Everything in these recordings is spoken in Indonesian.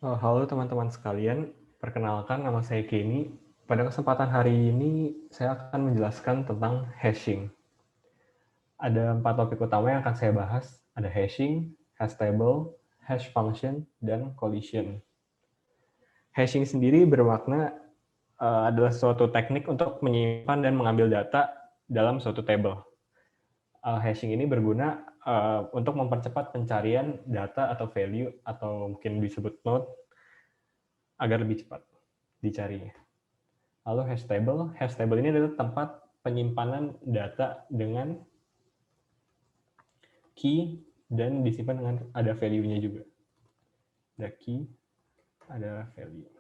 Halo teman-teman sekalian, perkenalkan nama saya Kenny. Pada kesempatan hari ini, saya akan menjelaskan tentang hashing. Ada 4 topik utama yang akan saya bahas. Ada hashing, hash table, hash function, dan collision. Hashing sendiri bermakna adalah suatu teknik untuk menyimpan dan mengambil data dalam suatu table. Hashing ini berguna untuk mempercepat pencarian data atau value, atau mungkin disebut node, agar lebih cepat dicarinya. Lalu hash table ini adalah tempat penyimpanan data dengan key dan disimpan dengan ada value-nya juga. Ada key, ada value.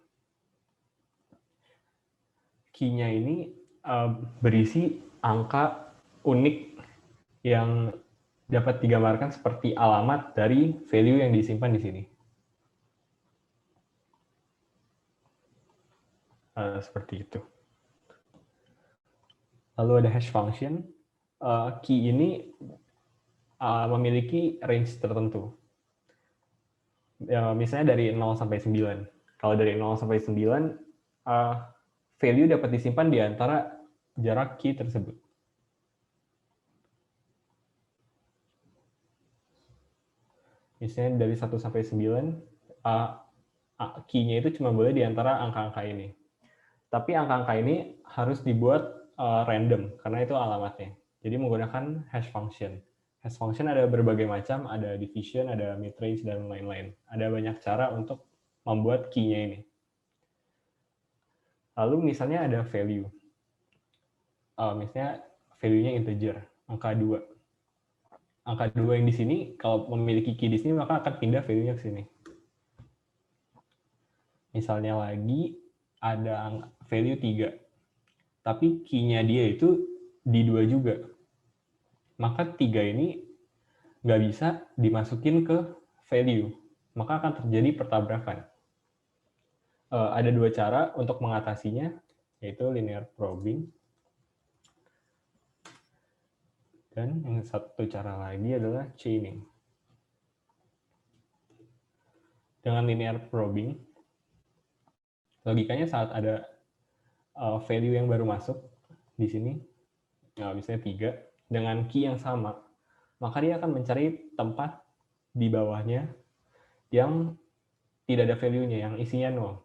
Key-nya ini berisi angka unik yang dapat digambarkan seperti alamat dari value yang disimpan di sini. Seperti itu. Lalu ada hash function. Key ini memiliki range tertentu. Misalnya dari 0 sampai 9. Kalau dari 0 sampai 9, value dapat disimpan di antara jarak key tersebut. Misalnya dari 1 sampai 9, key-nya itu cuma boleh di antara angka-angka ini. Tapi angka-angka ini harus dibuat random, karena itu alamatnya. Jadi menggunakan hash function. Hash function ada berbagai macam, ada division, ada midrange, dan lain-lain. Ada banyak cara untuk membuat key-nya ini. Lalu misalnya ada value. Misalnya value-nya integer, angka 2. Angka 2 yang di sini, kalau memiliki key di sini, maka akan pindah value-nya ke sini. Misalnya lagi, ada value 3. Tapi key-nya dia itu di 2 juga. Maka 3 ini nggak bisa dimasukin ke value. Maka akan terjadi pertabrakan. Ada 2 cara untuk mengatasinya, yaitu linear probing. Dan yang satu cara lagi adalah chaining. Dengan linear probing, logikanya saat ada value yang baru masuk di sini, misalnya 3, dengan key yang sama, maka dia akan mencari tempat di bawahnya yang tidak ada value-nya, yang isinya 0.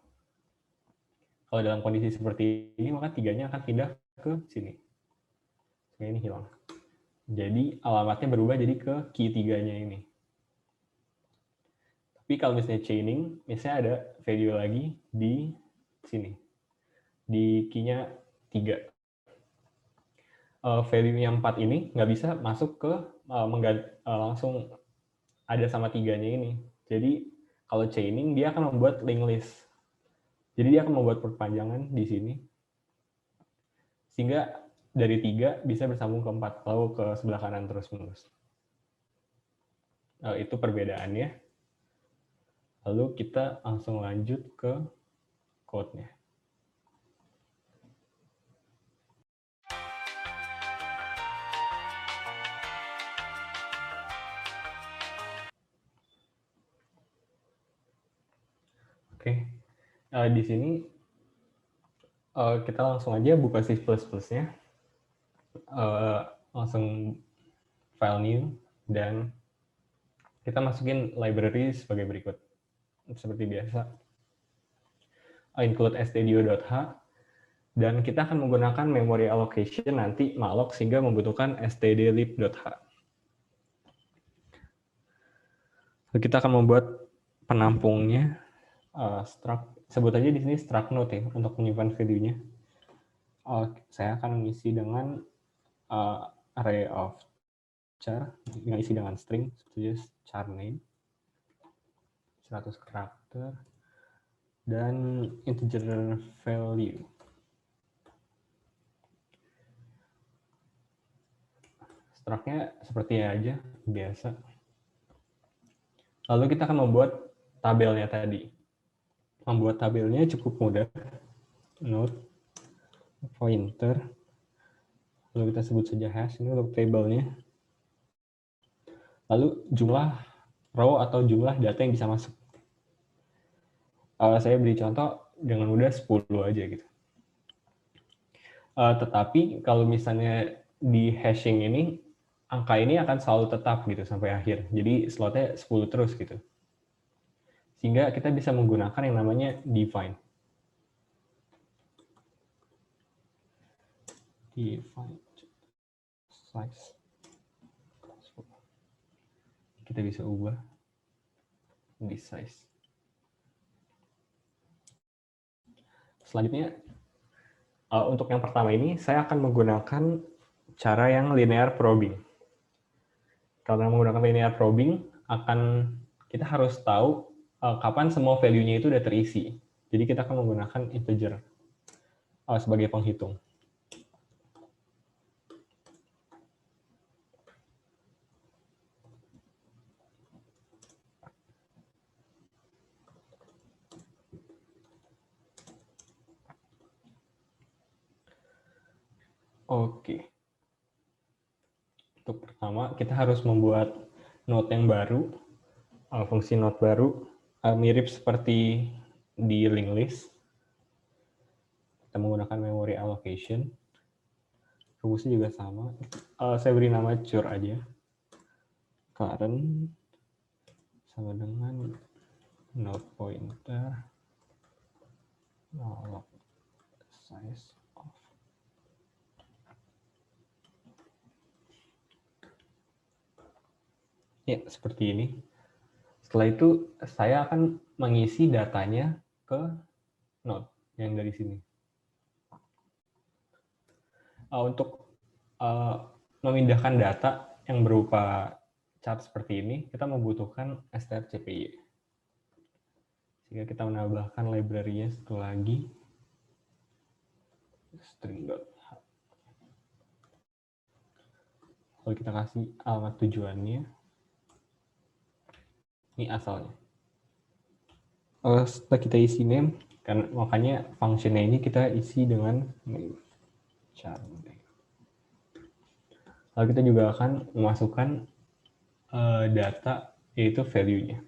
Kalau dalam kondisi seperti ini, maka 3-nya akan pindah ke sini. Ini hilang. Jadi alamatnya berubah jadi ke key 3-nya ini. Tapi kalau misalnya chaining, misalnya ada value lagi di sini. Di key-nya 3. Value-nya 4 ini nggak bisa masuk ke langsung ada sama 3-nya ini. Jadi kalau chaining, dia akan membuat linked list. Jadi dia akan membuat perpanjangan di sini. Sehingga dari 3 bisa bersambung ke 4, lalu ke sebelah kanan terus-menerus. Itu perbedaannya. Lalu kita langsung lanjut ke code-nya. Oke, di sini kita langsung aja buka C++-nya. Langsung file new, dan kita masukin library sebagai berikut. Seperti biasa, include stdio.h, dan kita akan menggunakan memory allocation nanti malloc sehingga membutuhkan stdlib.h. Kita akan membuat penampungnya, struct, sebut aja di sini struct node ya, untuk menyimpan value-nya. Saya akan mengisi dengan array of char, yang isi dengan string, seperti char name, 100 karakter, dan integer value. Struct-nya seperti aja, biasa. Lalu kita akan membuat tabelnya tadi. Membuat tabelnya cukup mudah. Node, pointer, lalu kita sebut saja hash, ini untuk tabelnya. Lalu jumlah row atau jumlah data yang bisa masuk. Saya beri contoh dengan mudah 10 aja gitu. Tetapi kalau misalnya di hashing ini, angka ini akan selalu tetap gitu sampai akhir. Jadi slotnya 10 terus gitu. Sehingga kita bisa menggunakan yang namanya define. Define size. Kita bisa ubah di size. Selanjutnya, untuk yang pertama ini, saya akan menggunakan cara yang linear probing. Karena menggunakan linear probing, kita harus tahu kapan semua value-nya itu udah terisi. Jadi kita akan menggunakan integer sebagai penghitung. Oke. Untuk pertama, kita harus membuat node yang baru, fungsi node baru, mirip seperti di linked list. Kita menggunakan memory allocation. Rumusnya juga sama. Saya beri nama chur aja. Current sama dengan node pointer alloc size of. Ya, seperti ini. Setelah itu, saya akan mengisi datanya ke node yang dari sini. Untuk memindahkan data yang berupa chart seperti ini, kita membutuhkan strcpy. Sehingga kita menambahkan library-nya satu lagi, string.h. Lalu kita kasih alamat tujuannya. Ini asalnya. Setelah kita isi name, makanya function-nya ini kita isi dengan name. Lalu kita juga akan memasukkan data, yaitu value-nya.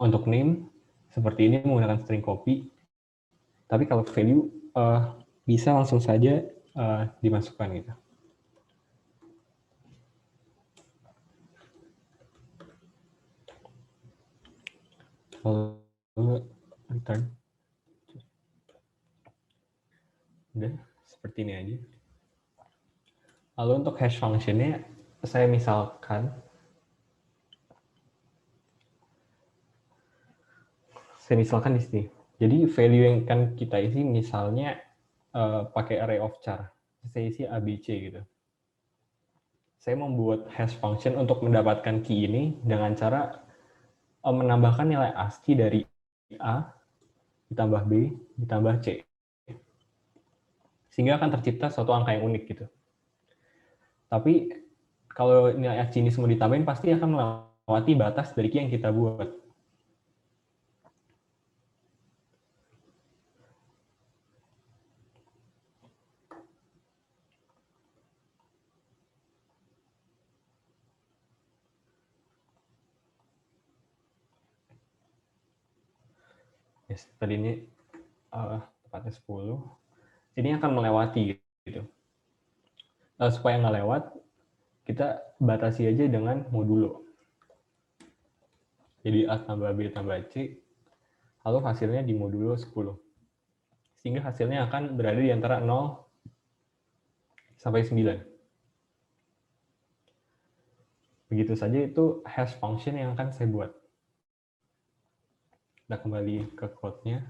Untuk name, seperti ini menggunakan string copy. Tapi kalau value, bisa langsung saja dimasukkan gitu. Lalu return. Udah, seperti ini aja. Lalu untuk hash function-nya, saya misalkan di sini. Jadi value yang kan kita isi misalnya pakai array of char. Saya isi ABC gitu. Saya membuat hash function untuk mendapatkan key ini dengan cara menambahkan nilai ASCII dari A ditambah B ditambah C. Sehingga akan tercipta suatu angka yang unik gitu. Tapi kalau nilai ASCII ini semua ditambahin pasti akan melewati batas dari key yang kita buat. Yes, tadi ini tepatnya 10. Ini akan melewati gitu. Supaya nggak lewat, kita batasi aja dengan modulo. Jadi A tambah B tambah C, lalu hasilnya di modulo 10. Sehingga hasilnya akan berada di antara 0 sampai 9. Begitu saja itu hash function yang akan saya buat. Kita kembali ke code-nya.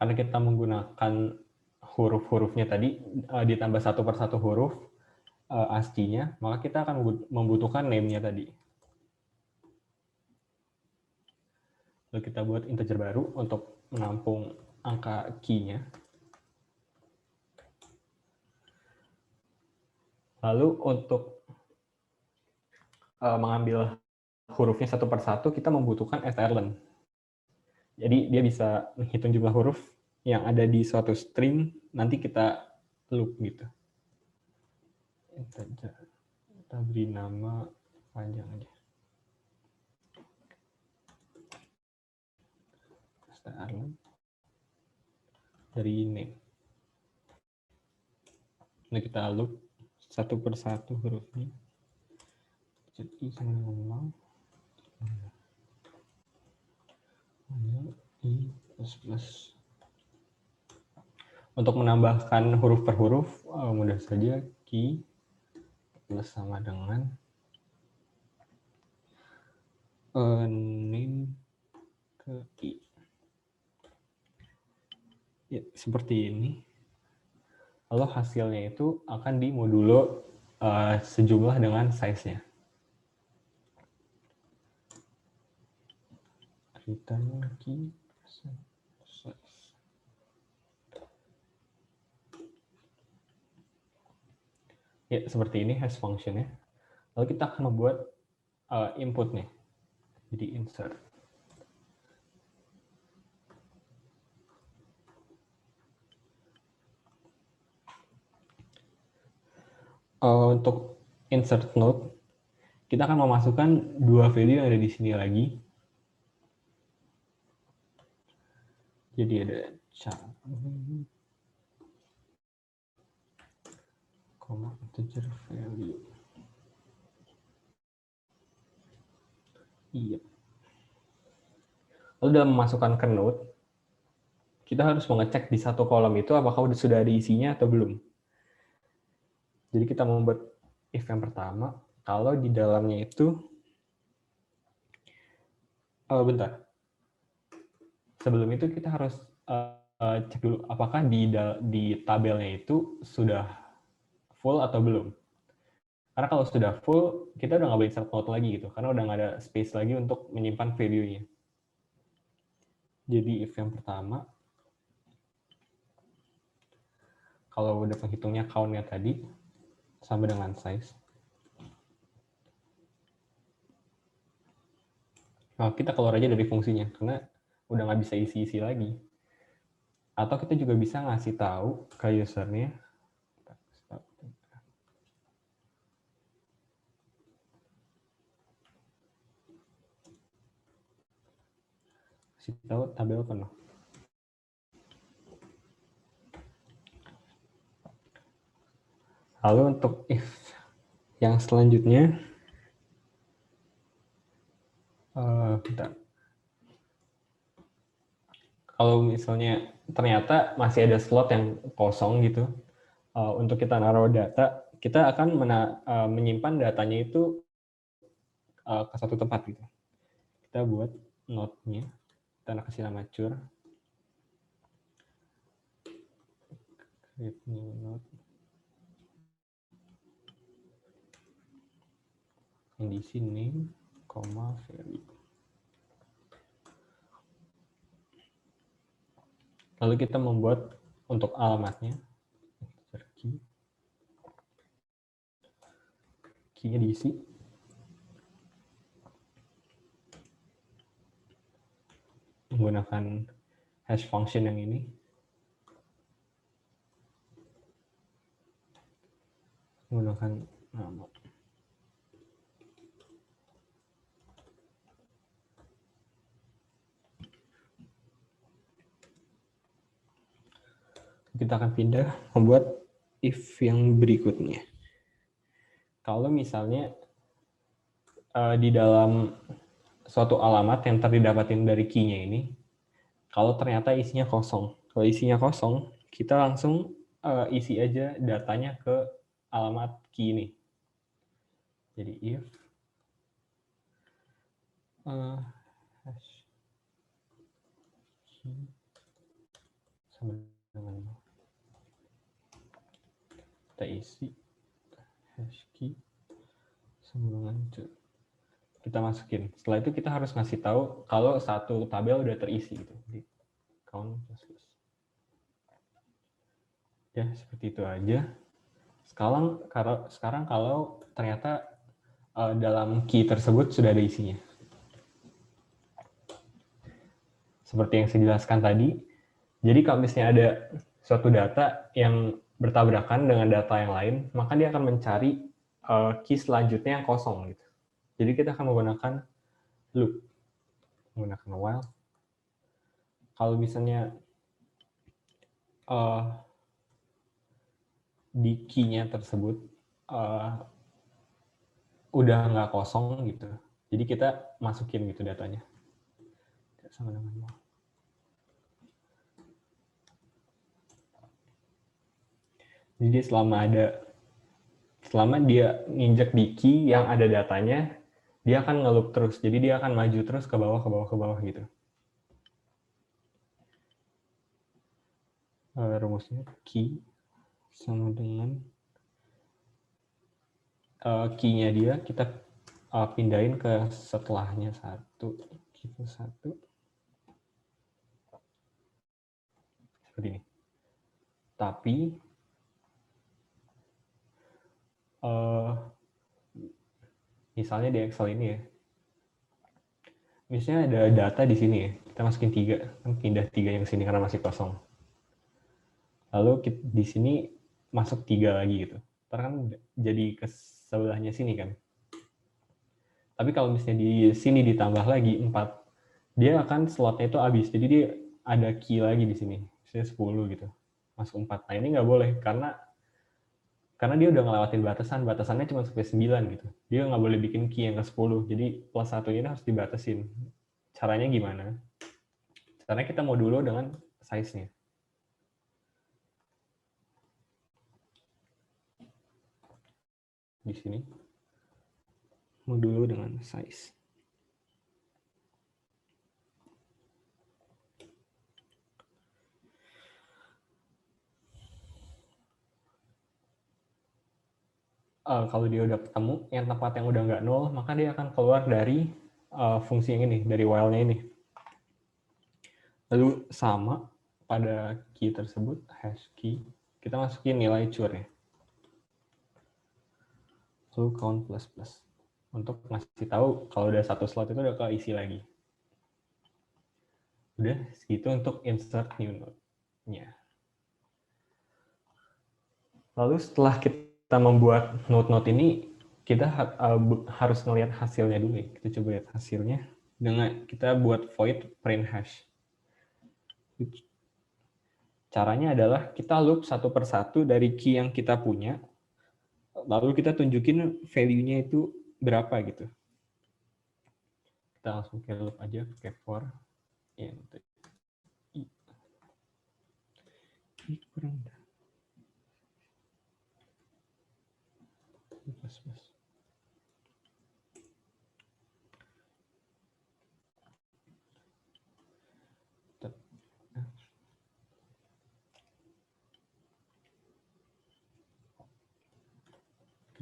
Karena kita menggunakan huruf-hurufnya tadi, ditambah satu per satu huruf ASCII-nya, maka kita akan membutuhkan name-nya tadi. Lalu kita buat integer baru untuk menampung angka key-nya. Lalu untuk mengambil hurufnya satu per satu, kita membutuhkan strlen. Jadi dia bisa menghitung jumlah huruf yang ada di suatu string, nanti kita loop gitu. Integer. Kita beri nama panjang aja. Str loop dari name. Nah, kita loop satu persatu hurufnya. Jadi sama dengan 0, i plus. Untuk menambahkan huruf per huruf, mudah saja key plus sama dengan name ke i. Ya, seperti ini. Lalu hasilnya itu akan dimodulo sejumlah dengan size-nya. Return key size. Ya, seperti ini hash function-nya. Lalu kita akan membuat input-nya. Jadi insert. Untuk insert node, kita akan memasukkan dua value yang ada di sini lagi. Jadi ada char, integer value. Iya. Lalu dalam memasukkan ke node, kita harus mengecek di satu kolom itu apakah sudah ada isinya atau belum. Jadi kita membuat if yang pertama, kalau di dalamnya itu, bentar. Sebelum itu kita harus cek dulu apakah di tabelnya itu sudah full atau belum. Karena kalau sudah full, kita udah nggak boleh insert node lagi gitu, karena udah nggak ada space lagi untuk menyimpan value-nya. Jadi if yang pertama, kalau udah penghitungnya count-nya tadi, sama dengan size. Nah, kita keluar aja dari fungsinya, karena udah nggak bisa isi-isi lagi. Atau kita juga bisa ngasih tahu ke usernya, kasih tahu tabel penuh. Lalu untuk if yang selanjutnya, kalau misalnya ternyata masih ada slot yang kosong gitu, untuk kita naruh data, kita akan menyimpan datanya itu ke satu tempat gitu. Kita buat node-nya, kita kasih nama chur, create new node, yang di sini, value. Lalu kita membuat untuk alamatnya, key-nya diisi. Menggunakan hash function yang ini. Menggunakan nama. Kita akan pindah membuat if yang berikutnya. Kalau misalnya di dalam suatu alamat yang terdapatin dari key-nya ini, kalau ternyata isinya kosong. Kalau isinya kosong, kita langsung isi aja datanya ke alamat key ini. Jadi if hash key sama dengan kita isi hash key sama dengan kita masukin. Setelah itu kita harus ngasih tahu kalau satu tabel udah terisi gitu. Di count plus. Ya, seperti itu aja. Sekarang kalau ternyata dalam key tersebut sudah ada isinya. Seperti yang saya jelaskan tadi. Jadi kalau misalnya ada suatu data yang bertabrakan dengan data yang lain, maka dia akan mencari key selanjutnya yang kosong gitu. Jadi kita akan menggunakan loop, menggunakan while. Kalau misalnya di key-nya tersebut udah nggak kosong gitu, jadi kita masukin gitu datanya sama dengan null. Jadi selama dia nginjek di key yang ada datanya, dia akan nge-loop terus. Jadi dia akan maju terus ke bawah, ke bawah, ke bawah gitu. Rumusnya key sama dengan key-nya dia kita pindahin ke setelahnya satu, gitu satu. Seperti ini. Tapi misalnya di Excel ini ya, misalnya ada data di sini ya, kita masukin 3, kan pindah 3 yang sini karena masih kosong. Lalu di sini masuk 3 lagi gitu. Ntar kan jadi ke sebelahnya sini kan. Tapi kalau misalnya di sini ditambah lagi 4, dia akan slotnya itu habis. Jadi dia ada key lagi di sini, misalnya 10 gitu. Masuk 4. Nah ini nggak boleh, karena dia udah ngelewatin batasannya cuma sampai 9 gitu. Dia nggak boleh bikin key yang ke 10. Jadi plus 1-nya harus dibatasin. Caranya gimana? Caranya kita mau dulu dengan size-nya. Di sini. Mau dulu dengan size. Kalau dia udah ketemu yang tempat yang udah nggak nol, maka dia akan keluar dari fungsi yang ini, dari while-nya ini. Lalu sama pada key tersebut, hash key, kita masukin nilai cure-nya. Lalu count plus plus. Untuk ngasih tahu kalau udah satu slot itu udah keisi lagi. Udah segitu untuk insert new node-nya. Lalu setelah kita membuat node-node ini, kita harus ngelihat hasilnya dulu ya. Kita coba lihat hasilnya. Dengan kita buat void print hash. Caranya adalah kita loop satu persatu dari key yang kita punya, lalu kita tunjukin value-nya itu berapa gitu. Kita langsung ke loop aja, pakai for int i. Kurang plus.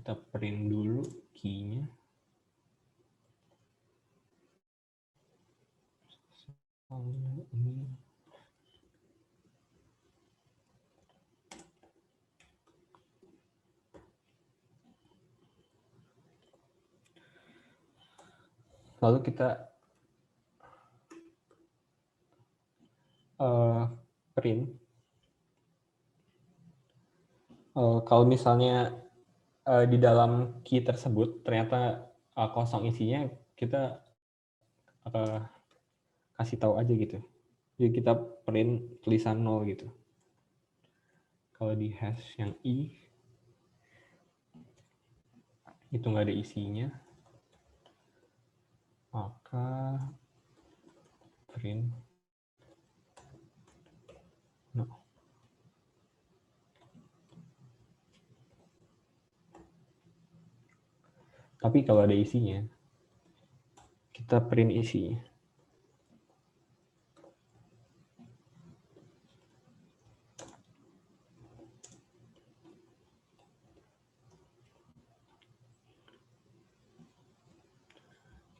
Kita print dulu key-nya. Ini. Lalu kita print. Kalau misalnya di dalam key tersebut ternyata kosong isinya, kita kasih tahu aja gitu. Jadi kita print tulisan 0 gitu. Kalau di hash yang i itu nggak ada isinya, maka print no. Tapi kalau ada isinya, kita print isinya.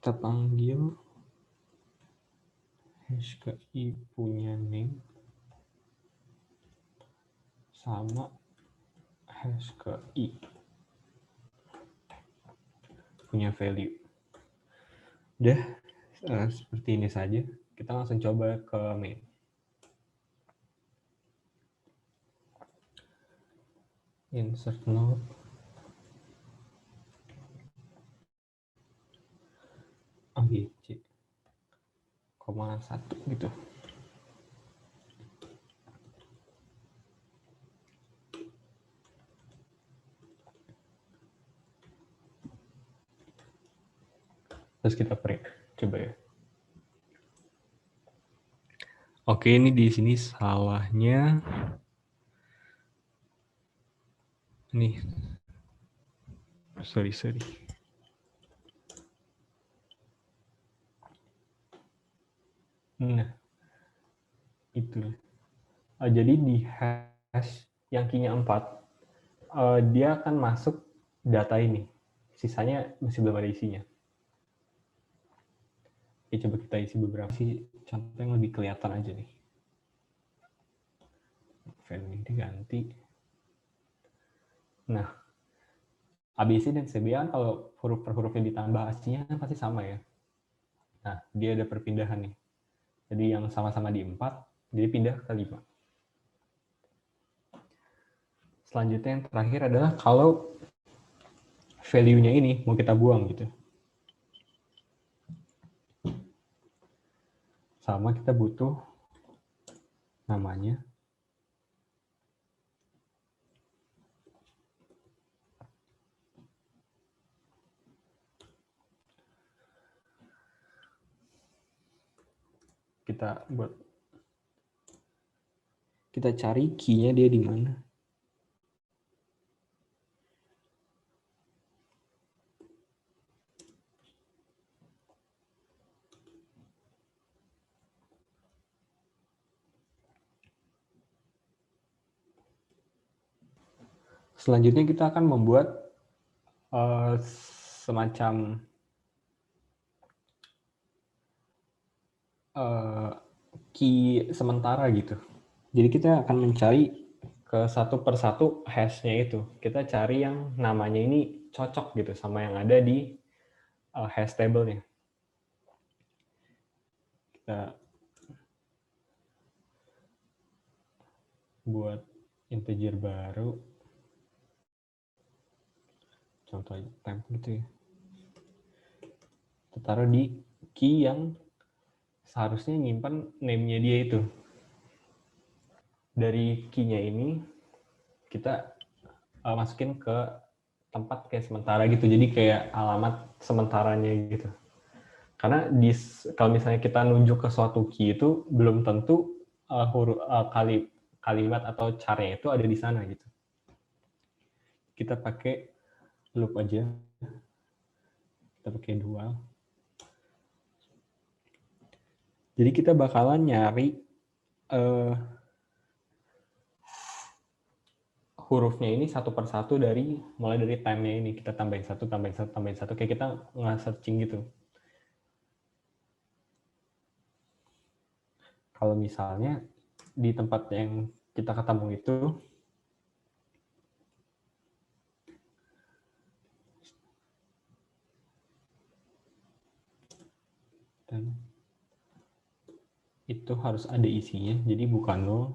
Kita panggil hash ke i punya name sama hash ke i punya value. Udah seperti ini saja. Kita langsung coba ke main. insert node abc, 1 gitu. Terus kita print, coba ya. Oke, ini di sini salahnya. Nih, sorry. Nah, itu. Jadi di hash yang key-nya 4, dia akan masuk data ini. Sisanya masih belum ada isinya. Oke, coba kita isi beberapa sih, contoh yang lebih kelihatan aja nih. Value ini diganti. Nah, ABC dan CBA kan kalau huruf per hurufnya ditambah aslinya kan pasti sama ya. Nah, dia ada perpindahan nih. Jadi yang sama-sama di 4, jadi pindah ke 5. Selanjutnya yang terakhir adalah kalau value-nya ini mau kita buang gitu. Sama kita butuh namanya. Kita cari key-nya dia di mana. Selanjutnya kita akan membuat semacam key sementara gitu. Jadi kita akan mencari ke satu persatu hash-nya itu. Kita cari yang namanya ini cocok gitu sama yang ada di hash table-nya. Kita buat integer baru. Contoh temp gitu ya. Kita taruh di key yang seharusnya nyimpan name-nya dia itu. Dari key-nya ini kita masukin ke tempat kayak sementara gitu. Jadi kayak alamat sementaranya gitu. Karena kalau misalnya kita nunjuk ke suatu key itu belum tentu kalimat atau caranya itu ada di sana gitu. Kita pakai loop aja. Kita pakai dual. Jadi kita bakalan nyari hurufnya ini satu persatu mulai dari time-nya ini. Kita tambahin satu. Kayak kita nge-searching gitu. Kalau misalnya di tempat yang kita ketemu itu, dan itu harus ada isinya, jadi bukan 0.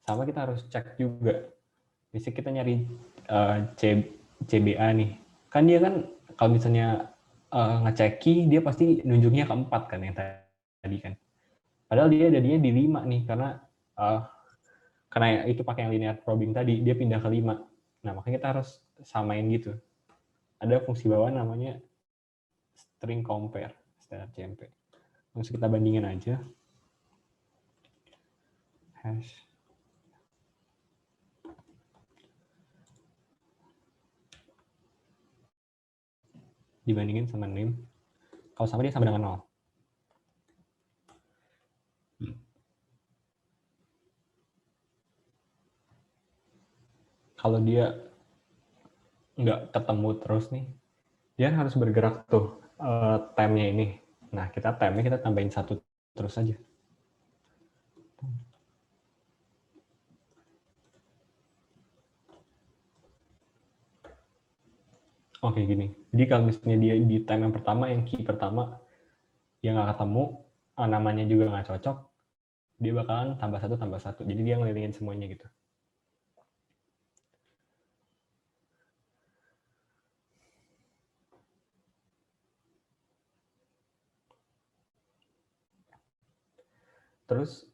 Sama kita harus cek juga. Misalnya kita nyari CBA nih. Kan dia kan kalau misalnya ngecek key, dia pasti nunjuknya ke 4 kan yang tadi kan. Padahal dia jadinya di 5 nih, karena itu pakai yang linear probing tadi, dia pindah ke 5. Nah, makanya kita harus samain gitu. Ada fungsi bawah namanya string compare, strcmp. Langsung kita bandingin aja. Hash. Dibandingin sama name. Kalau sama dia sama dengan 0. Kalau dia nggak ketemu terus nih, dia harus bergerak tuh time-nya ini. Nah, time-nya kita tambahin 1 terus aja. Oke, gini. Jadi kalau misalnya dia di time yang pertama, yang key pertama, dia nggak ketemu, namanya juga nggak cocok, dia bakalan tambah 1. Jadi dia ngelilingin semuanya gitu. Terus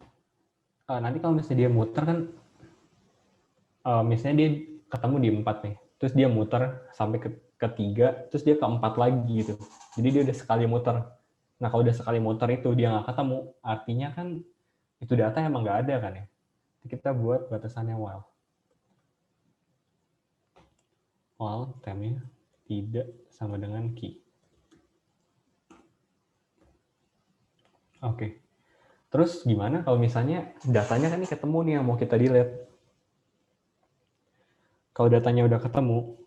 nanti kalau misalnya dia muter kan, misalnya dia ketemu di 4 nih, terus dia muter sampai ke 3, terus dia ke 4 lagi gitu. Jadi dia udah sekali muter. Nah kalau udah sekali muter itu dia nggak ketemu, artinya kan itu data emang nggak ada kan ya. Kita buat batasannya while. While time-nya tidak sama dengan key. Oke. Terus gimana kalau misalnya datanya kan ini ketemu nih yang mau kita delete. Kalau datanya udah ketemu,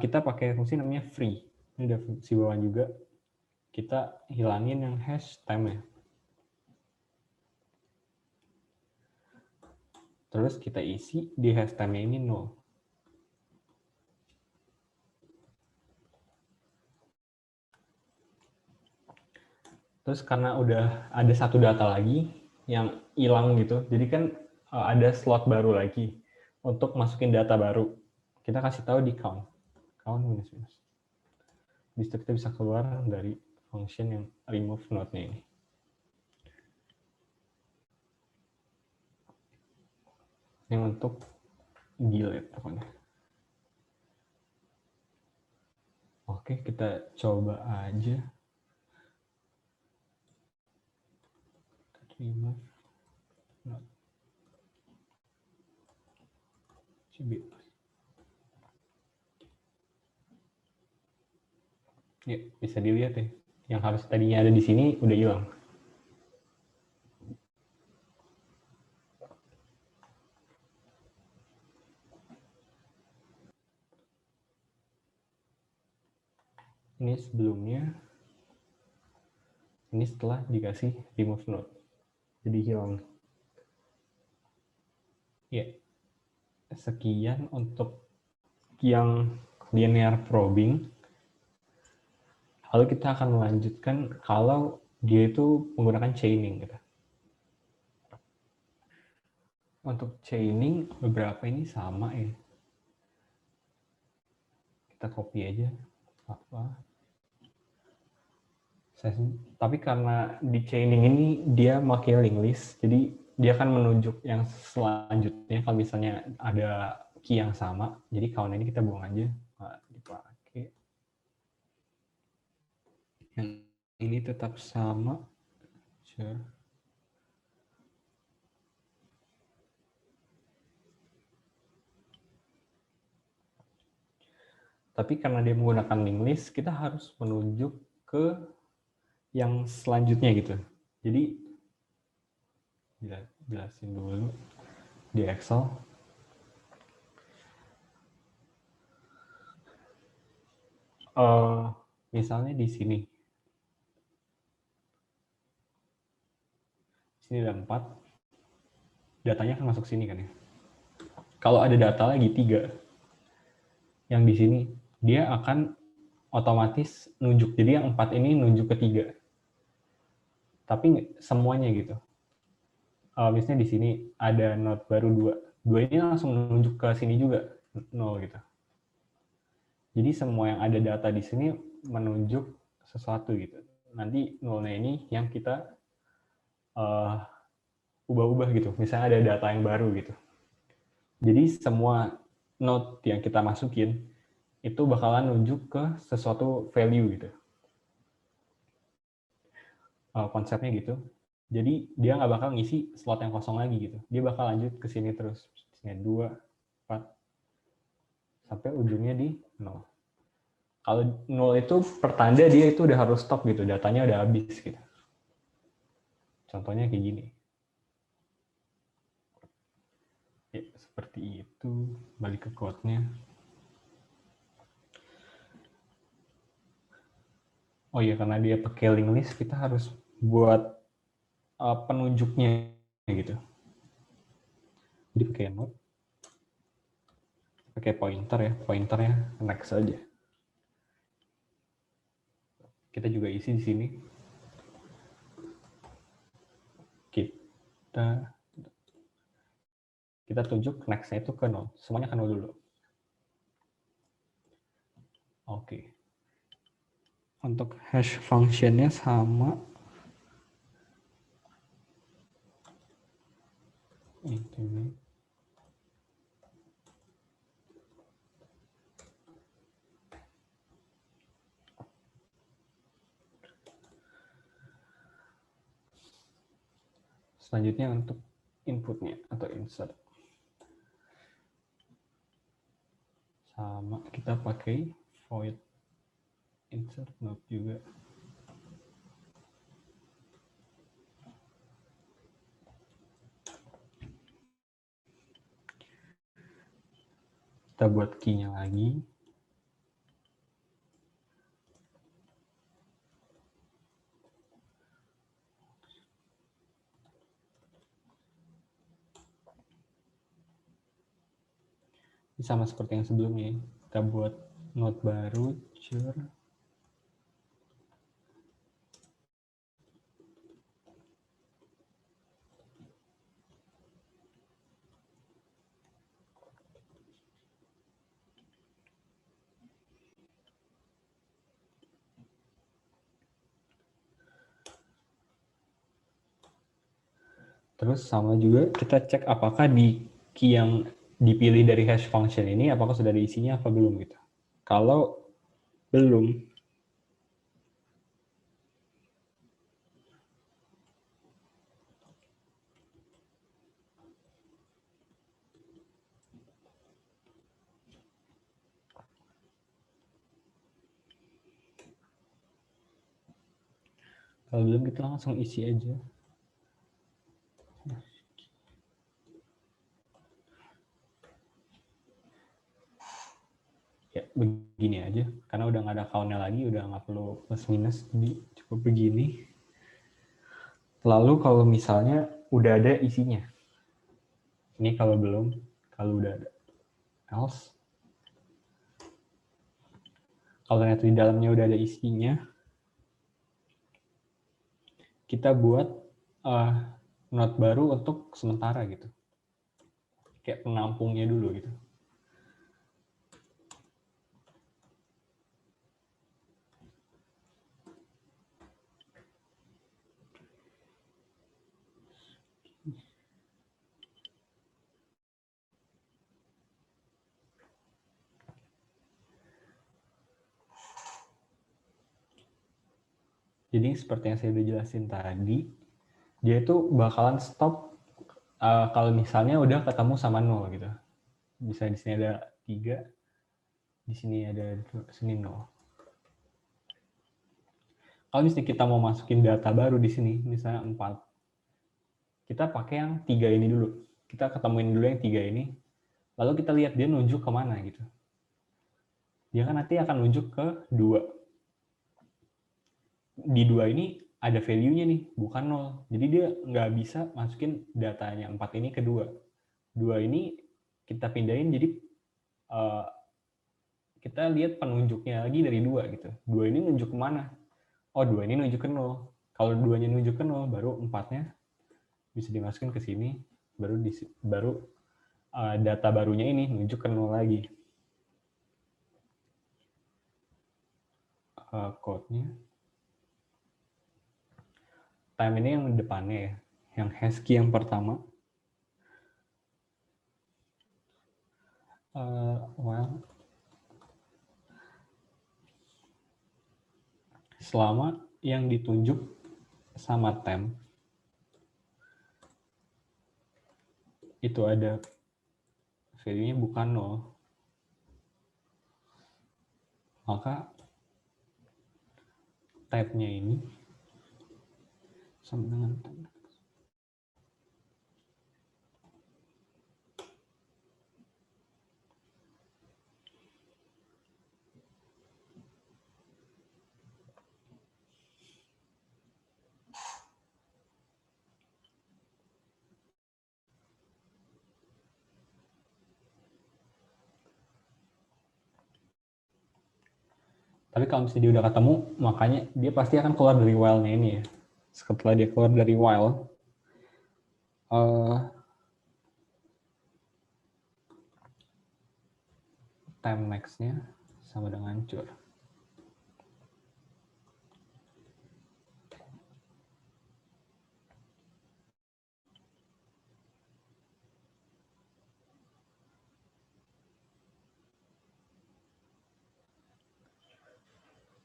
kita pakai fungsi namanya free. Ini ada fungsi bawah juga. Kita hilangin yang hash time-nya. Terus kita isi di hash time-nya ini 0. Terus karena udah ada satu data lagi yang hilang gitu, jadi kan ada slot baru lagi untuk masukin data baru. Kita kasih tahu di count minus minus. Di situ kita bisa keluar dari function yang remove node-nya ini. Yang untuk delete pokoknya. Oke, kita coba aja. Remove node. Ya, bisa dilihat ya. Yang harus tadinya ada di sini udah hilang. Ini sebelumnya, ini setelah dikasih remove node. Jadi hilang. Ya, sekian untuk yang linear probing. Lalu kita akan melanjutkan kalau dia itu menggunakan chaining. Gitu. Untuk chaining, beberapa ini sama ya. Kita copy aja. Tapi karena di chaining ini dia pakai linked list, jadi dia akan menunjuk yang selanjutnya kalau misalnya ada key yang sama. Jadi count ini kita buang aja, nggak dipakai. Yang ini tetap sama. Sure. Tapi karena dia menggunakan linked list, kita harus menunjuk ke yang selanjutnya gitu. Jadi jelasin dulu di Excel. Misalnya di sini. Sini ada 4. Datanya akan masuk sini kan ya. Kalau ada data lagi 3 yang di sini, dia akan otomatis nunjuk. Jadi yang 4 ini nunjuk ke 3. Tapi semuanya gitu. Misalnya di sini ada node baru 2. 2 ini langsung nunjuk ke sini juga, 0 gitu. Jadi semua yang ada data di sini menunjuk sesuatu gitu. Nanti 0-nya ini yang kita ubah-ubah gitu. Misalnya ada data yang baru gitu. Jadi semua node yang kita masukin itu bakalan nunjuk ke sesuatu value gitu. Konsepnya gitu. Jadi dia nggak bakal ngisi slot yang kosong lagi gitu. Dia bakal lanjut ke sini terus. Sini 2, 4, sampai ujungnya di 0. Kalau 0 itu pertanda dia itu udah harus stop gitu. Datanya udah habis gitu. Contohnya kayak gini. Ya, seperti itu. Balik ke code-nya. Oh iya, karena dia pakai linked list, kita harus buat penunjuknya gitu. Jadi pakai node, pakai pointer ya, pointernya next aja. Kita juga isi di sini. Kita tunjuk next-nya itu ke 0. Semuanya ke 0 dulu. Oke. Untuk hash function-nya sama. ini. Selanjutnya untuk inputnya atau insert. Sama kita pakai void insert node juga. Kita buat key-nya lagi. Sama seperti yang sebelumnya, kita buat node baru, chur. Terus sama juga kita cek apakah di key yang dipilih dari hash function ini apakah sudah ada isinya apa belum gitu. Kalau belum, kita langsung isi aja. Ya begini aja, karena udah nggak ada count-nya lagi, udah nggak perlu plus minus, jadi cukup begini. Lalu kalau misalnya udah ada isinya, ini kalau belum, kalau udah ada, else. Kalau ternyata di dalamnya udah ada isinya, kita buat node baru untuk sementara gitu, kayak penampungnya dulu gitu. Jadi seperti yang saya udah jelasin tadi, dia itu bakalan stop kalau misalnya udah ketemu sama 0 gitu. Bisa di sini ada 3, di sini ada 2, sini 0. Kalau misalnya kita mau masukin data baru di sini, misalnya 4, kita pakai yang 3 ini dulu. Kita ketemuin dulu yang 3 ini, lalu kita lihat dia nunjuk kemana gitu. Dia kan nanti akan nunjuk ke 2. Di 2 ini ada value-nya nih, bukan 0. Jadi dia nggak bisa masukin datanya 4 ini ke 2. 2 ini kita pindahin, jadi kita lihat penunjuknya lagi dari 2 gitu. 2 ini nunjuk kemana? Oh, 2 ini nunjuk ke 0. Kalau 2-nya nunjuk ke 0, baru 4-nya bisa dimasukin ke sini, baru data barunya ini nunjuk ke 0 lagi. Code-nya. Time ini yang depannya ya, yang hash key yang pertama. Well, selama yang ditunjuk sama temp itu ada value-nya bukan 0, maka type-nya ini sama dengan temp. Tapi kalau misalnya dia udah ketemu, makanya dia pasti akan keluar dari while-nya ini ya. Setelah dia keluar dari while, time next-nya sama dengan cur.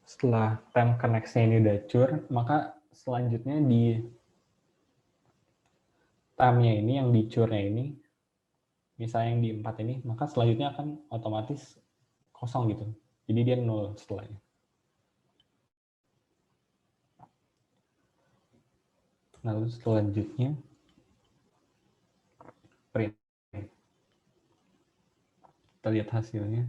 Setelah time connect-nya ini udah cure, maka selanjutnya di time-nya ini, yang di cure-nya ini, misalnya yang di 4 ini, maka selanjutnya akan otomatis kosong gitu. Jadi dia 0 setelahnya. Lalu selanjutnya print. Kita lihat hasilnya.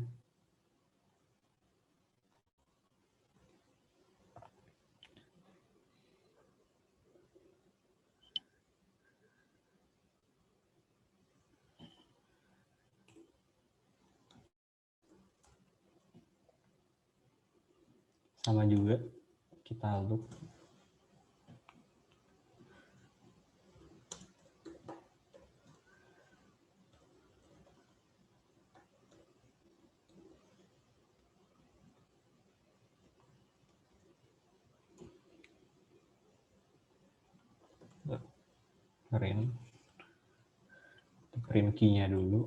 Sama juga, kita loop. Print key-nya dulu.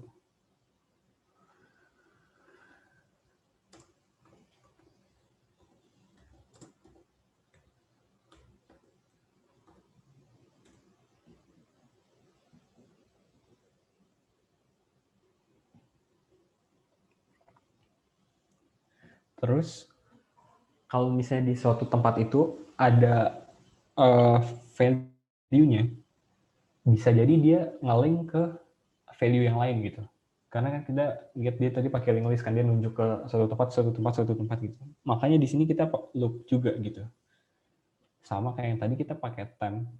Terus kalau misalnya di suatu tempat itu ada value-nya, bisa jadi dia nge-link ke value yang lain gitu. Karena kan kita lihat dia tadi pakai link list kan, dia nunjuk ke suatu tempat gitu. Makanya di sini kita loop juga gitu. Sama kayak yang tadi kita pakai temp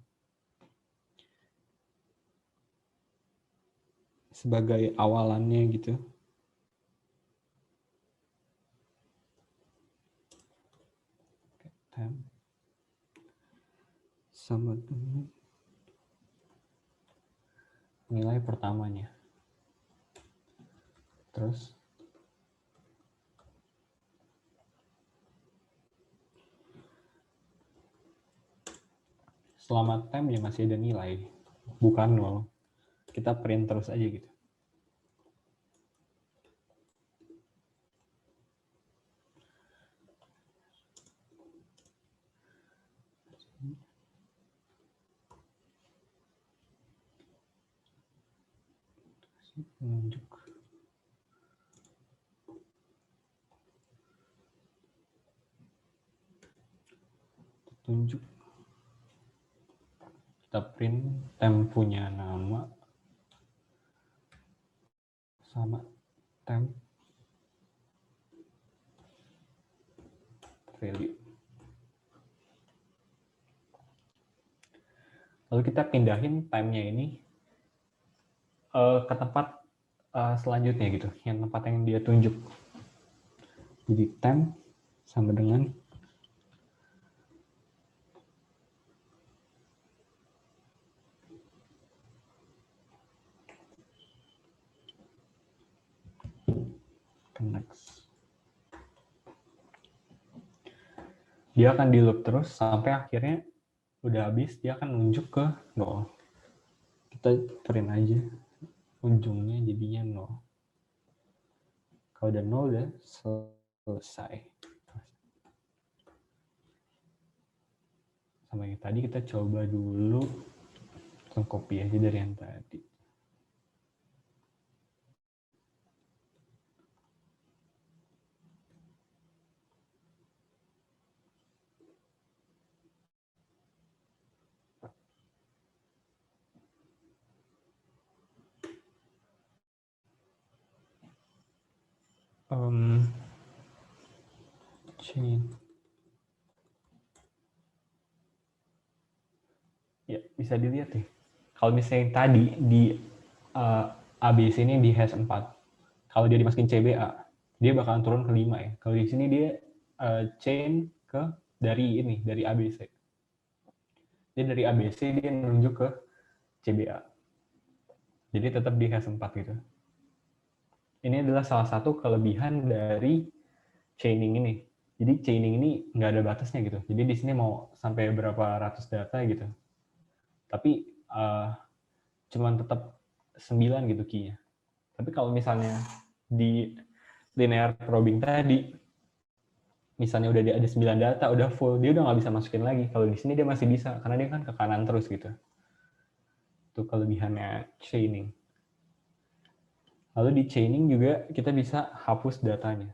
sebagai awalannya gitu. Temp sama dengan nilai pertamanya. Terus selama temp ya masih ada nilai, bukan 0. Kita print terus aja gitu. Menunjuk. Tunjuk. Kita print temp punya nama sama temp value. Lalu kita pindahin time-nya ini ke tempat selanjutnya gitu, yang tempat yang dia tunjuk. Jadi temp sama dengan connects. Dia akan di loop terus sampai akhirnya udah habis, dia akan nunjuk ke 0. Kita print aja ujungnya jadinya 0. Kalau udah 0 udah selesai. Sama yang tadi kita coba dulu, langsung copy aja dari yang tadi. Chain. Ya, bisa dilihat nih. Kalau misalnya yang tadi di ABC ini di hash 4, kalau dia dimasukin CBA, dia bakalan turun ke 5 ya. Kalau di sini dia chain ke dari ini, dari ABC. Dia dari ABC dia menunjuk ke CBA. Jadi tetap di hash 4 gitu. Ini adalah salah satu kelebihan dari chaining ini. Jadi chaining ini nggak ada batasnya gitu. Jadi di sini mau sampai berapa ratus data gitu. Tapi cuman tetap 9 gitu key-nya. Tapi kalau misalnya di linear probing tadi, misalnya udah ada 9 data, udah full, dia udah nggak bisa masukin lagi. Kalau di sini dia masih bisa, karena dia kan ke kanan terus gitu. Itu kelebihannya chaining. Lalu di chaining juga kita bisa hapus datanya.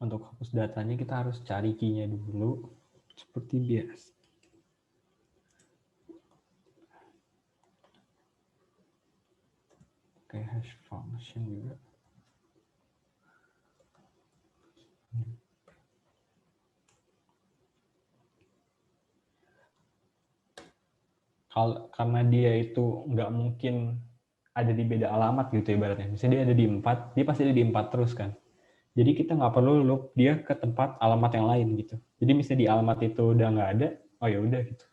Untuk hapus datanya kita harus cari key-nya dulu, seperti biasa. Kayak hash function juga. Karena dia itu nggak mungkin ada di beda alamat gitu ibaratnya. Misalnya dia ada di 4, dia pasti ada di 4 terus kan. Jadi kita nggak perlu loop dia ke tempat alamat yang lain gitu. Jadi misalnya di alamat itu udah nggak ada, oh ya udah gitu.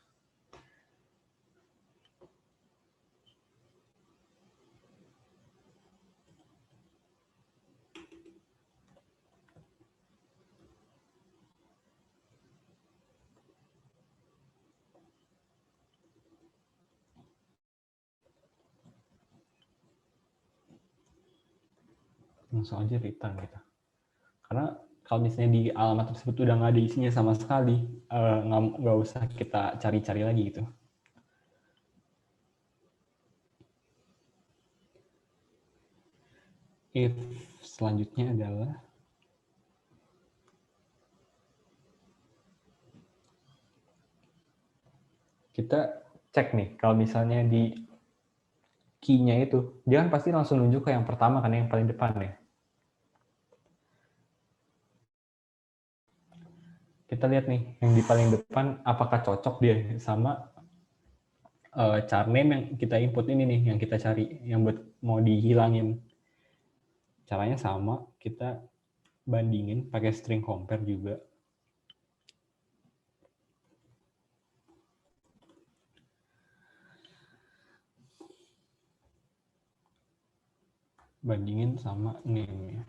Langsung aja return gitu. Karena kalau misalnya di alamat tersebut udah nggak ada isinya sama sekali, nggak usah kita cari-cari lagi gitu. If selanjutnya adalah kita cek nih, kalau misalnya di key-nya itu, dia kan pasti langsung nunjuk ke yang pertama kan, yang paling depan ya. Kita lihat nih, yang di paling depan apakah cocok dia sama char name yang kita input ini nih, yang kita cari, yang buat mau dihilangin. Caranya sama, kita bandingin pakai string compare juga. Bandingin sama name ya.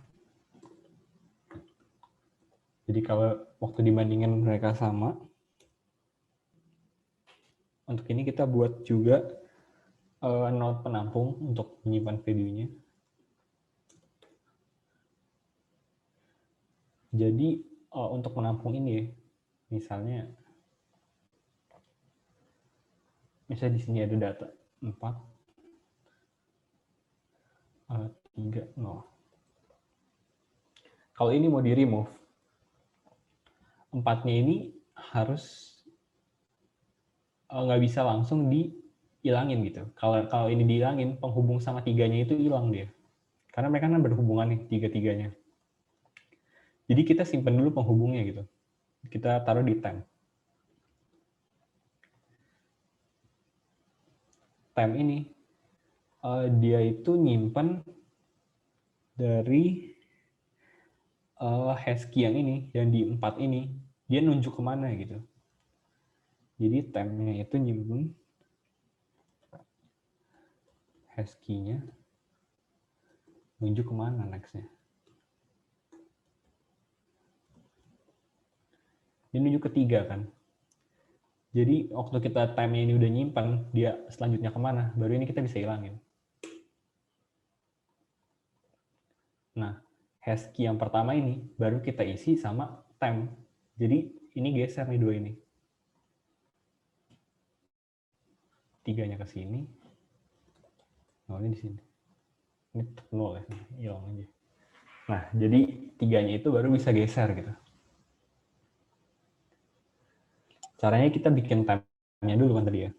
Jadi kalau waktu dibandingin mereka sama, untuk ini kita buat juga node penampung untuk menyimpan value-nya. Jadi untuk menampung ini, misalnya di sini ada data 4, 3, 0. Kalau ini mau di remove, 4-nya ini harus nggak bisa langsung dihilangin gitu. Kalau ini dihilangin, penghubung sama 3-nya itu hilang dia. Karena mereka kan berhubungan nih, 3-3-nya. Jadi kita simpan dulu penghubungnya gitu. Kita taruh di temp. Temp ini, dia itu nyimpan dari hash key yang ini, yang di 4 ini, dia nunjuk kemana gitu. Jadi tempnya itu nyimpen hash key-nya, nunjuk kemana next-nya. Ini nunjuk ke 3 kan. Jadi waktu kita time-nya ini udah nyimpan, dia selanjutnya kemana, baru ini kita bisa hilangin. Nah, hash key yang pertama ini baru kita isi sama time. Jadi ini geser nih dua ini. 3-nya ke sini, 0-nya di sini. Ini 0 ya, hilang aja. Nah, jadi 3-nya itu baru bisa geser gitu. Caranya kita bikin time-nya dulu kan tadi ya.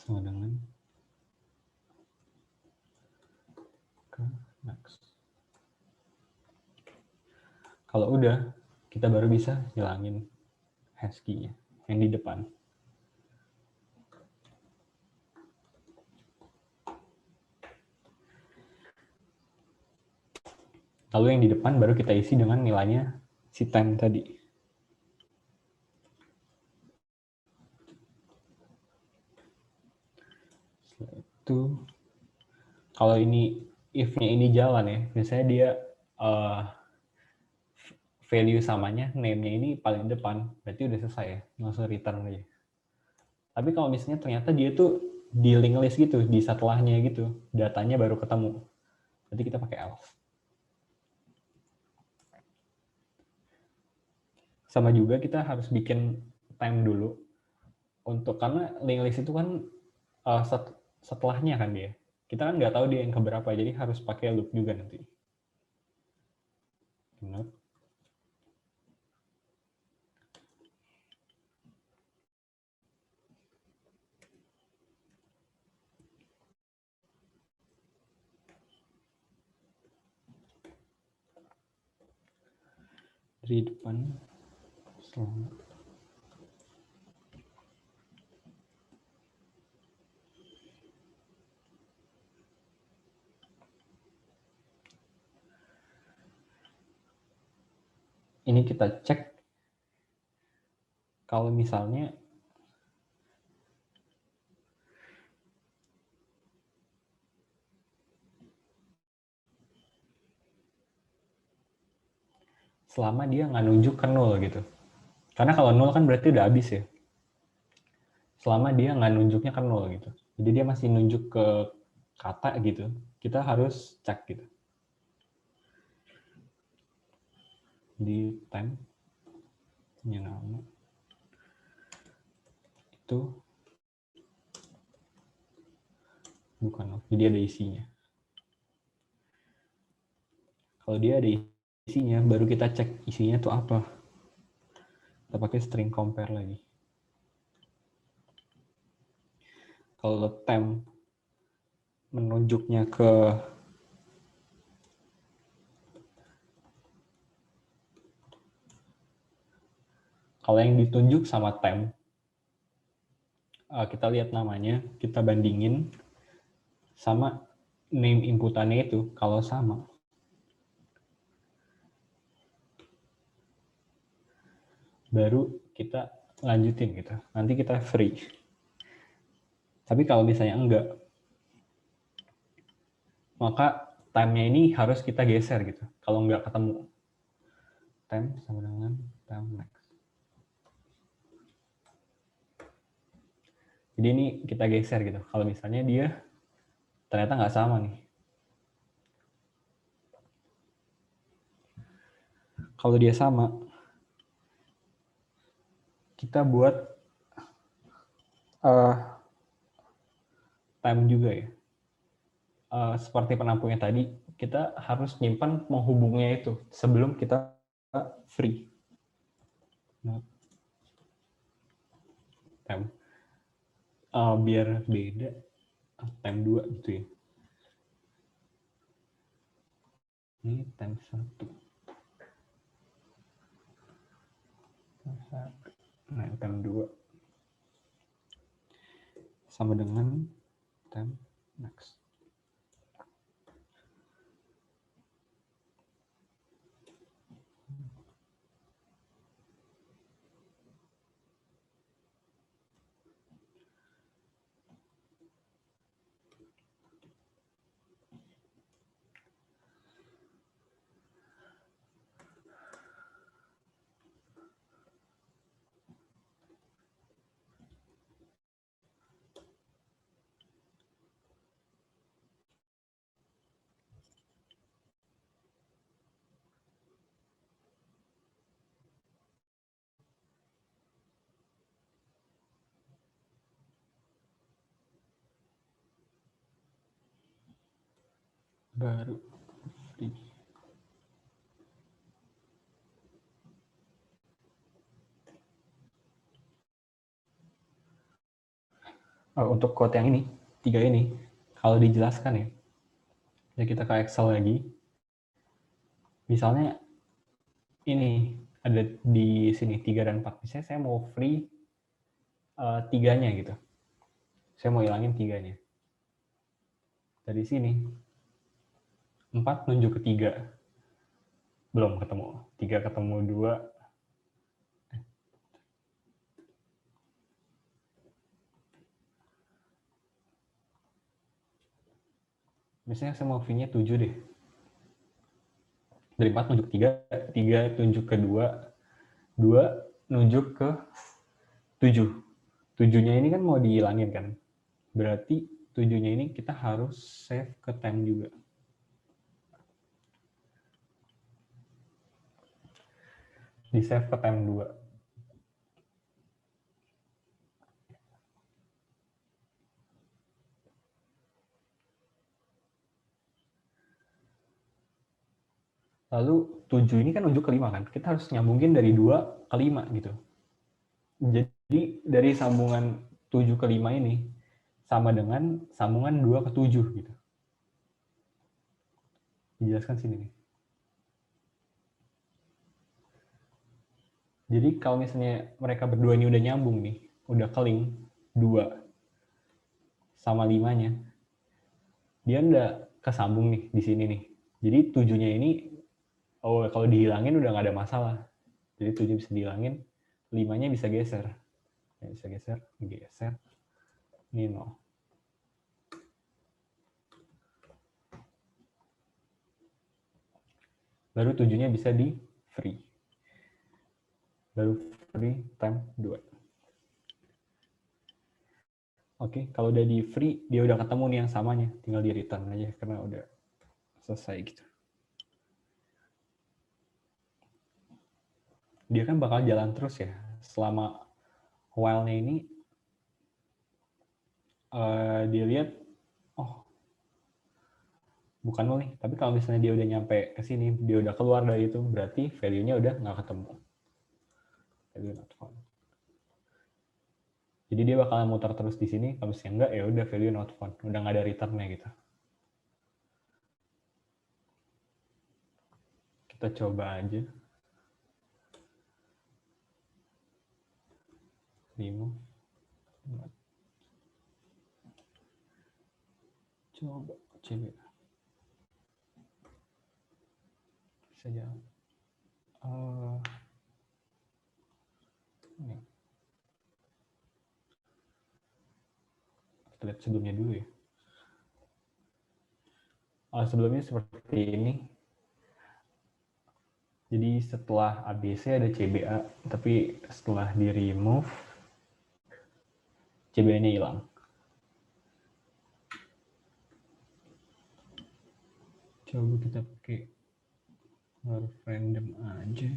Sama dengan ke next. Kalau udah, kita baru bisa hilangin hash key-nya yang di depan. Lalu yang di depan baru kita isi dengan nilainya si time tadi. Setelah itu, kalau ini if-nya ini jalan ya, misalnya dia value samanya, name-nya ini paling depan, berarti udah selesai ya, langsung return aja. Tapi kalau misalnya ternyata dia tuh di link list gitu, di setelahnya gitu, datanya baru ketemu, berarti kita pakai else. Sama juga kita harus bikin time dulu, karena link list itu kan setelahnya kan dia. Kita kan nggak tahu dia yang keberapa, jadi harus pakai loop juga nanti. Benar. Dari depan selamat. Ini kita cek kalau misalnya selama dia nggak nunjuk ke 0 gitu. Karena kalau 0 kan berarti udah habis ya. Selama dia nggak nunjuknya ke 0 gitu. Jadi dia masih nunjuk ke kata gitu, kita harus cek gitu. Di time punya nama itu bukan, jadi ada isinya. Kalau dia ada isinya, baru kita cek isinya tuh apa. Kita pakai string compare lagi. Kalau temp menunjuknya ke kalau yang ditunjuk sama temp, kita lihat namanya, kita bandingin sama name inputannya itu. Kalau sama, baru kita lanjutin gitu. Nanti kita free. Tapi kalau misalnya enggak, maka time-nya ini harus kita geser gitu. Kalau enggak ketemu. Time sama dengan time next. Jadi ini kita geser gitu. Kalau misalnya dia ternyata nggak sama nih. Kalau dia sama, kita buat time juga ya. Seperti penampungnya tadi, kita harus nyimpan penghubungnya itu sebelum kita free. Nah, time. Biar beda, time 2 gitu ya. Ini time 1. Nah, time 2. Sama dengan time next. Baru free. Untuk code yang ini, 3 ini, kalau dijelaskan ya, ya kita ke Excel lagi. Misalnya ini ada di sini 3 dan 4. Misalnya saya mau free 3-nya gitu. Saya mau hilangin 3-nya. Dari sini 4 nunjuk ke 3. Belum ketemu. 3 ketemu 2. Misalnya saya mau V-nya 7 deh. Dari 4 nunjuk 3, 3 nunjuk ke 2, 2 nunjuk ke 7. 7-nya ini kan mau dihilangin kan. Berarti 7-nya ini kita harus save ke time juga. Di save ke time 2. Lalu 7 ini kan nunjuk ke 5 kan. Kita harus nyambungin dari 2 ke 5 gitu. Jadi dari sambungan 7 ke 5 ini sama dengan sambungan 2 ke 7 gitu. Dijelaskan sini nih. Jadi kalau misalnya mereka berdua ini udah nyambung nih, udah keling 2 sama 5-nya, dia udah kesambung nih di sini nih. Jadi 7-nya ini kalau dihilangin udah nggak ada masalah. Jadi 7 bisa dihilangin, 5-nya bisa geser. Bisa geser, geser. Ini 0. Baru 7-nya bisa di free. Baru free time 2. Oke, kalau udah di free, dia udah ketemu nih yang samanya. Tinggal di return aja, karena udah selesai gitu. Dia kan bakal jalan terus ya. Selama while-nya ini, dia lihat, oh, bukan 0 nih. Tapi kalau misalnya dia udah nyampe ke sini, dia udah keluar dari itu, berarti value-nya udah nggak ketemu. Value not found. Jadi dia bakal muter terus di sini, kalau misalnya enggak, ya udah value not found. Udah nggak ada return-nya gitu. Kita coba aja. Remove. Coba CB. Bisa jalan. Ini. Kita lihat sebelumnya dulu ya. Sebelumnya seperti ini. Jadi setelah ABC ada CBA, tapi setelah di remove, CBA-nya hilang. Coba kita pakai huruf random aja.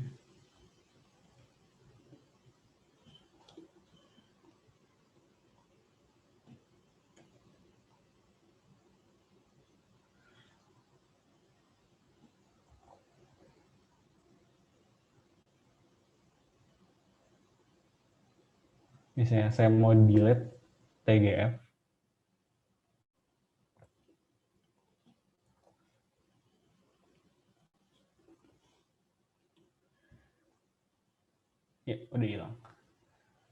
Misalnya saya mau delete TGF, ya udah hilang.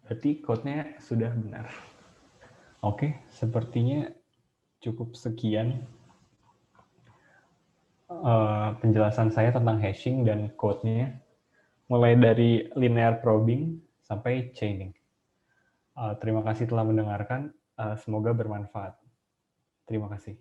Berarti code-nya sudah benar. Oke, sepertinya cukup sekian penjelasan saya tentang hashing dan code-nya, mulai dari linear probing sampai chaining. Terima kasih telah mendengarkan. Semoga bermanfaat. Terima kasih.